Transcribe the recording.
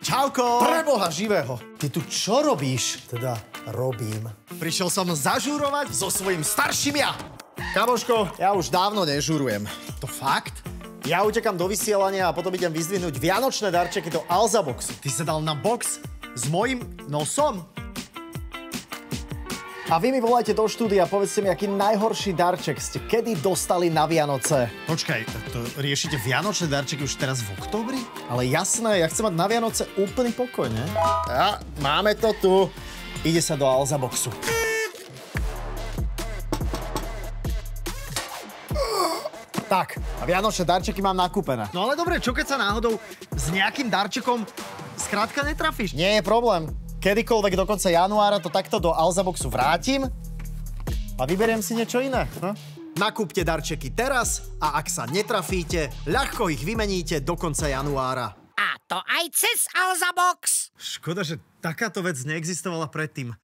Čauko! Preboha živého! Ty tu čo robíš? Teda robím. Prišiel som zažúrovať so svojím starším ja. Kamoško, ja už dávno nežurujem. To fakt? Ja utekam do vysielania a potom idem vyzdvihnúť vianočné darčeky do Alza boxu. Ty sa dal na box s mojím nosom? A vy mi volajte do štúdia a povedzte mi, aký najhorší darček ste kedy dostali na Vianoce. Počkaj, to riešite vianočné darčeky už teraz v októbri? Ale jasné, ja chcem mať na Vianoce úplný pokoj, ne? A máme to tu. Ide sa do Alza boxu. Tak, a vianočné darčeky mám nakúpené. No ale dobre, čo keď sa náhodou s nejakým darčekom skrátka netrafíš? Nie je problém. Kedykoľvek do konca januára to takto do Alza boxu vrátim a vyberiem si niečo iné. Nakúpte darčeky teraz a ak sa netrafíte, ľahko ich vymeníte do konca januára. A to aj cez Alza box. Škoda, že takáto vec neexistovala predtým.